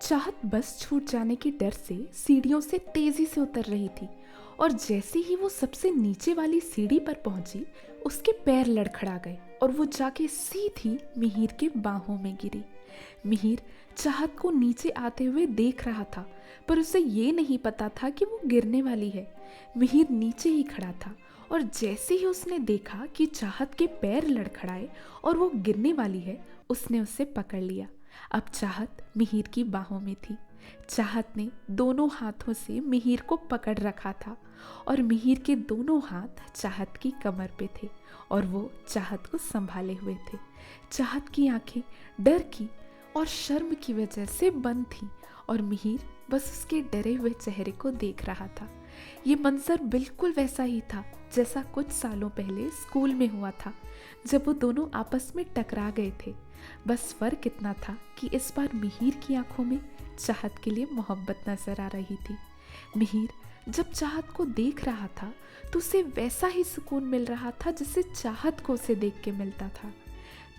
चाहत बस छूट जाने के डर से सीढ़ियों से तेजी से उतर रही थी और जैसे ही वो सबसे नीचे वाली सीढ़ी पर पहुंची, उसके पैर लड़खड़ा गए और वो जाके सीधी मिहिर के बाहों में गिरी। मिहिर चाहत को नीचे आते हुए देख रहा था, पर उसे ये नहीं पता था कि वो गिरने वाली है। मिहिर नीचे ही खड़ा था और जैसे ही उसने देखा कि चाहत के पैर लड़खड़ाए और वो गिरने वाली है, उसने उसे पकड़ लिया। अब चाहत मिहिर की बाहों में थी। चाहत ने दोनों हाथों से मिहिर को पकड़ रखा था और मिहिर के दोनों हाथ चाहत की कमर पे थे और वो चाहत को संभाले हुए थे। चाहत की आंखें डर की और शर्म की वजह से बंद थी और मिहिर बस उसके डरे हुए चेहरे को देख रहा था। ये मंजर बिल्कुल वैसा ही था जैसा कुछ सालों पहले स्कूल में हुआ था, जब वो दोनों आपस में टकरा गए थे। बस फर्क इतना था कि इस बार मिहिर की आंखों में चाहत के लिए मोहब्बत नजर आ रही थी। मिहिर जब चाहत को देख रहा था तो उसे वैसा ही सुकून मिल रहा था जैसे चाहत को उसे देख के मिलता था।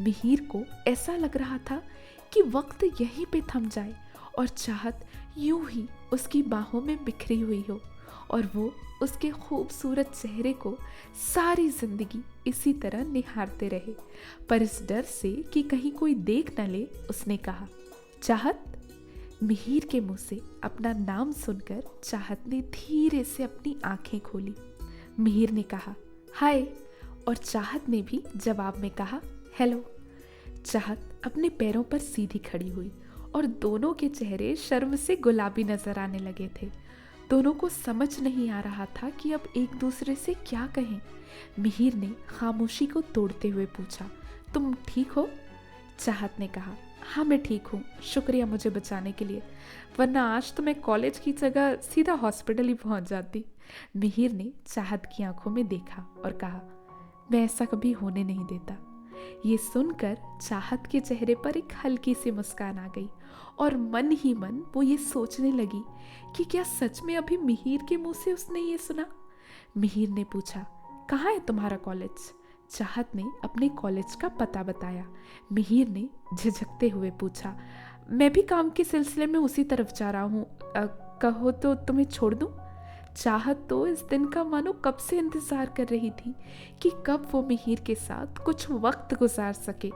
मिहिर को ऐसा लग रहा था कि वक्त यहीं पे थम जाए और चाहत यूं ही उसकी बाहों में बिखरी हुई हो और वो उसके खूबसूरत चेहरे को सारी जिंदगी इसी तरह निहारते रहे। पर इस डर से कि कहीं कोई देख न ले, उसने कहा, चाहत। मिहिर के मुंह से अपना नाम सुनकर चाहत ने धीरे से अपनी आंखें खोली। मिहिर ने कहा, हाय, और चाहत ने भी जवाब में कहा, हेलो। चाहत अपने पैरों पर सीधी खड़ी हुई और दोनों के चेहरे शर्म से गुलाबी नजर आने लगे थे। दोनों को समझ नहीं आ रहा था कि अब एक दूसरे से क्या कहें। मिहिर ने खामोशी को तोड़ते हुए पूछा, तुम ठीक हो? चाहत ने कहा, हाँ मैं ठीक हूँ, शुक्रिया मुझे बचाने के लिए, वरना आज तो मैं कॉलेज की जगह सीधा हॉस्पिटल ही पहुँच जाती। मिहिर ने चाहत की आंखों में देखा और कहा, मैं ऐसा कभी होने नहीं देता। ये सुनकर चाहत के चेहरे पर एक हल्की सी मुस्कान आ गई और मन ही मन वो ये सोचने लगी कि क्या सच में अभी मिहिर के मुंह से उसने ये सुना। मिहिर ने पूछा, कहाँ है तुम्हारा कॉलेज? चाहत ने अपने कॉलेज का पता बताया। मिहिर ने झिझकते हुए पूछा, मैं भी काम के सिलसिले में उसी तरफ जा रहा हूँ, कहो तो तुम्हें छोड़ दूँ? चाहत तो इस दिन का मानो कब से इंतजार कर रही थी कि कब वो मिहिर के साथ कुछ वक्त गुजार सके।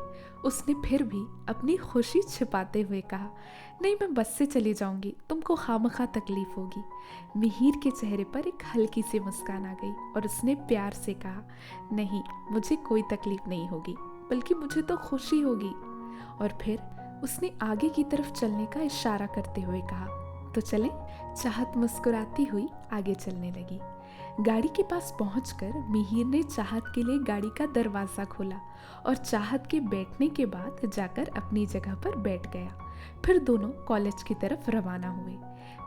उसने फिर भी अपनी खुशी छिपाते हुए कहा, नहीं मैं बस से चली जाऊंगी, तुमको खामखा तकलीफ होगी। मिहिर के चेहरे पर एक हल्की सी मुस्कान आ गई और उसने प्यार से कहा, नहीं मुझे कोई तकलीफ नहीं होगी, बल्कि मुझे तो खुशी होगी। और फिर उसने आगे की तरफ चलने का इशारा करते हुए कहा, तो चले। चाहत मुस्कुराती हुई आगे चलने लगी। गाड़ी के पास पहुंचकर मिहिर ने चाहत के लिए गाड़ी का दरवाज़ा खोला और चाहत के बैठने के बाद जाकर अपनी जगह पर बैठ गया। फिर दोनों कॉलेज की तरफ रवाना हुए।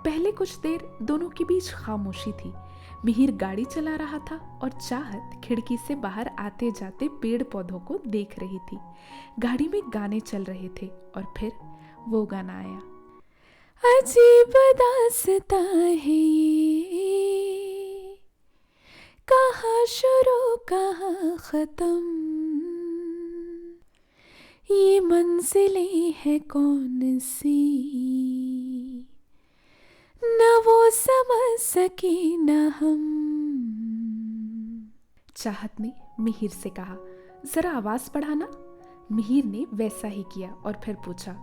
पहले कुछ देर दोनों के बीच खामोशी थी। मिहिर गाड़ी चला रहा था और चाहत खिड़की से बाहर आते जाते पेड़ पौधों को देख रही थी। गाड़ी में गाने चल रहे थे और फिर वो गाना आया, अजीब दास्तां है ये, कहाँ शुरू कहाँ खत्म, ये मंजिलें है कौन सी, न वो समझ सके न हम। चाहत ने मिहिर से कहा, जरा आवाज बढ़ाना। मिहिर ने वैसा ही किया और फिर पूछा,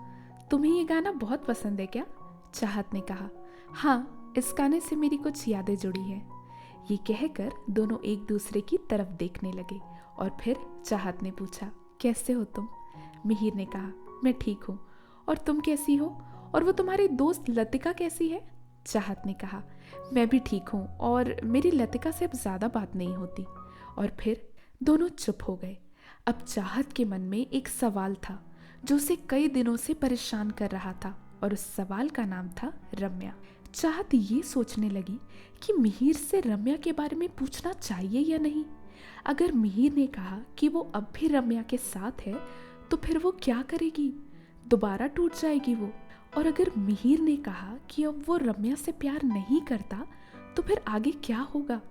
तुम्हें ये गाना बहुत पसंद है क्या? चाहत ने कहा, हाँ, इस गाने से मेरी कुछ यादें जुड़ी हैं। ये कहकर दोनों एक दूसरे की तरफ देखने लगे और फिर चाहत ने पूछा, कैसे हो तुम? मिहिर ने कहा, मैं ठीक हूँ, और तुम कैसी हो? और वो तुम्हारी दोस्त लतिका कैसी है? चाहत ने कहा, मैं भी ठीक हूँ और मेरी लतिका से अब ज़्यादा बात नहीं होती। और फिर दोनों चुप हो गए। अब चाहत के मन में एक सवाल था जो उसे कई दिनों से परेशान कर रहा था और उस सवाल का नाम था रम्या। चाहत ये सोचने लगी कि मिहिर से रम्या के बारे में पूछना चाहिए या नहीं। अगर मिहिर ने कहा कि वो अब भी रम्या के साथ है तो फिर वो क्या करेगी? दोबारा टूट जाएगी वो। और अगर मिहिर ने कहा कि अब वो रम्या से प्यार नहीं करता तो फिर आगे क्या होगा?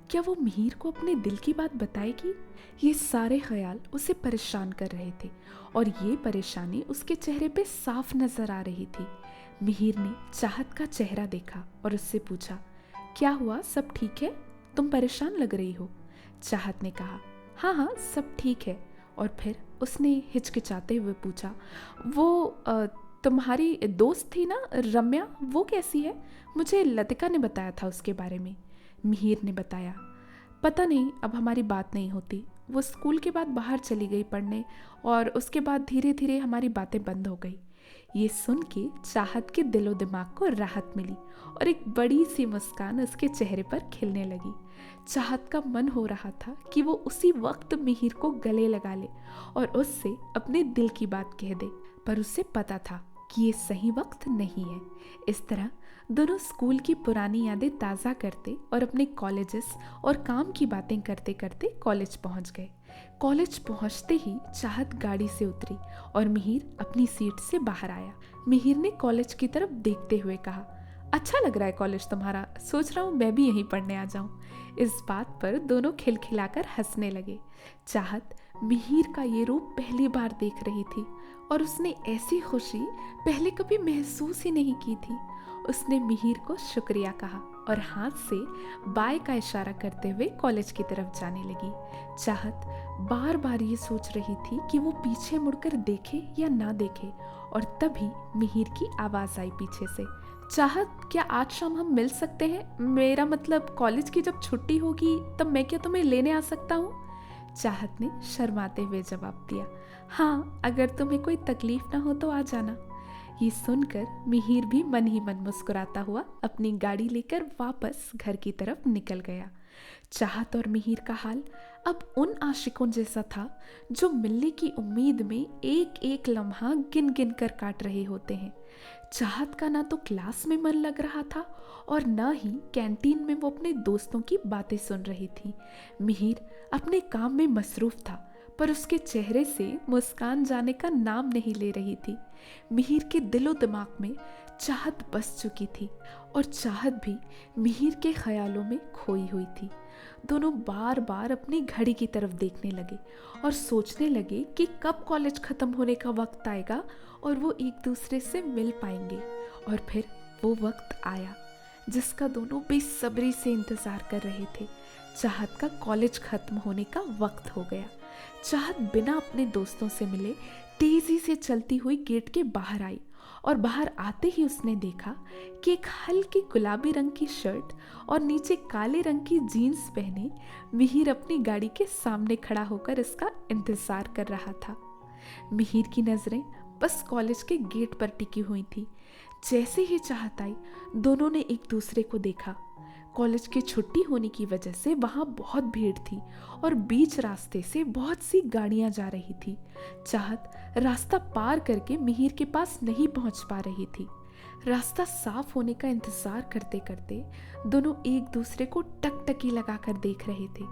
क्या वो मिहिर को अपने दिल की बात बताएगी? ये सारे ख्याल उसे परेशान कर रहे थे और ये परेशानी उसके चेहरे पे साफ नजर आ रही थी। मिहिर ने चाहत का चेहरा देखा और उससे पूछा, क्या हुआ, सब ठीक है? तुम परेशान लग रही हो। चाहत ने कहा, हाँ हाँ सब ठीक है। और फिर उसने हिचकिचाते हुए पूछा, वो तुम्हारी दोस्त थी ना रम्या, वो कैसी है? मुझे लतिका ने बताया था उसके बारे में। मिहिर ने बताया, पता नहीं, अब हमारी बात नहीं होती। वो स्कूल के बाद बाहर चली गई पढ़ने और उसके बाद धीरे धीरे हमारी बातें बंद हो गई। ये सुन के चाहत के दिलो दिमाग को राहत मिली और एक बड़ी सी मुस्कान उसके चेहरे पर खिलने लगी। चाहत का मन हो रहा था कि वो उसी वक्त मिहिर को गले लगा ले और उससे अपने दिल की बात कह दे, पर उसे पता था कि ये सही वक्त नहीं है। इस तरह दोनों स्कूल की पुरानी यादें ताज़ा करते और अपने कॉलेजेस और काम की बातें करते करते कॉलेज पहुंच गए। कॉलेज पहुंचते ही चाहत गाड़ी से उतरी और मिहिर अपनी सीट से बाहर आया। मिहिर ने कॉलेज की तरफ देखते हुए कहा, अच्छा लग रहा है कॉलेज तुम्हारा, सोच रहा हूँ मैं भी यहीं पढ़ने आ जाऊँ। इस बात पर दोनों खिलखिलाकर हंसने लगे। चाहत मिहिर का ये रूप पहली बार देख रही थी और उसने ऐसी खुशी पहले कभी महसूस ही नहीं की थी। उसने मिहिर को शुक्रिया कहा और हाथ से बाय का इशारा करते हुए कॉलेज की तरफ जाने लगी। चाहत बार बार ये सोच रही थी कि वो पीछे मुड़कर देखे या ना देखे, और तभी मिहिर की आवाज़ आई पीछे से, चाहत, क्या आज शाम हम मिल सकते हैं? मेरा मतलब कॉलेज की जब छुट्टी होगी तब मैं क्या तुम्हें लेने आ सकता हूँ? चाहत ने शर्माते हुए जवाब दिया, हाँ, अगर तुम्हें कोई तकलीफ ना हो तो आ जाना। ये सुनकर मिहिर भी मन ही मन मुस्कुराता हुआ अपनी गाड़ी लेकर वापस घर की तरफ निकल गया। चाहत और मिहिर का हाल अब उन आशिकों जैसा था जो मिलने की उम्मीद में एक एक लम्हा गिन गिन कर काट रहे होते हैं। चाहत का ना तो क्लास में मन लग रहा था और ना ही कैंटीन में वो अपने दोस्तों की बातें सुन रही थी। मिहिर अपने काम में मसरूफ था, पर उसके चेहरे से मुस्कान जाने का नाम नहीं ले रही थी। मिहिर के दिलो दिमाग में चाहत बस चुकी थी और चाहत भी मिहिर के ख्यालों में खोई हुई थी। दोनों बार बार अपनी घड़ी की तरफ देखने लगे और सोचने लगे कि कब कॉलेज खत्म होने का वक्त आएगा और वो एक दूसरे से मिल पाएंगे। और फिर वो वक्त आया जिसका दोनों बेसब्री से इंतजार कर रहे थे। चाहत का कॉलेज खत्म होने का वक्त हो गया। चाहत बिना अपने दोस्तों से मिले तेजी से चलती हुई गेट के बाहर आई और बाहर आते ही उसने देखा कि एक हल्की गुलाबी रंग की शर्ट और नीचे काले रंग की जीन्स पहने मिहिर अपनी गाड़ी के सामने खड़ा होकर इसका इंतजार कर रहा था। मिहिर की नजरें बस कॉलेज के गेट पर टिकी हुई थी। जैसे ही चाहत आई, दोनों ने एक दूसरे को देखा। कॉलेज की छुट्टी होने की वजह से वहाँ बहुत भीड़ थी और बीच रास्ते से बहुत सी गाड़ियाँ जा रही थी। चाहत रास्ता पार करके मिहिर के पास नहीं पहुँच पा रही थी। रास्ता साफ होने का इंतजार करते करते दोनों एक दूसरे को टकटकी लगाकर देख रहे थे।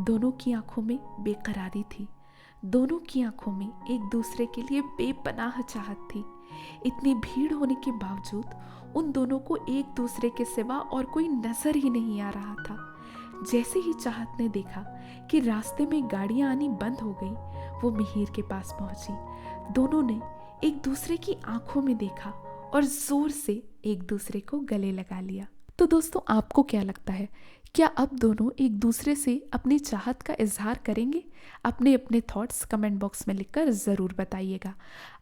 दोनों की आंखों में बेकरारी थी। दोनों की आंखों में एक दूसरे के लिए बेपनाह चाहत थी। इतनी भीड़ होने के बावजूद उन दोनों को एक दूसरे के सिवा और कोई नजर ही नहीं आ रहा था। जैसे ही चाहत ने देखा कि रास्ते में गाड़ियां आनी बंद हो गई, वो मिहिर के पास पहुंची। दोनों ने एक दूसरे की आंखों में देखा और जोर से एक दूसरे को गले लगा लिया। तो दोस्तों, आपको क्या लगता है, क्या अब दोनों एक दूसरे से अपनी चाहत का इजहार करेंगे? अपने अपने थॉट्स कमेंट बॉक्स में लिखकर ज़रूर बताइएगा।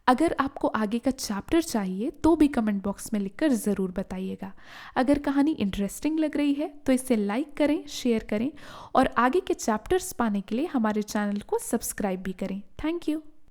अगर आपको आगे का चैप्टर चाहिए तो भी कमेंट बॉक्स में लिखकर ज़रूर बताइएगा। अगर कहानी इंटरेस्टिंग लग रही है तो इसे लाइक करें, शेयर करें और आगे के चैप्टर्स पाने के लिए हमारे चैनल को सब्सक्राइब भी करें। Thank you.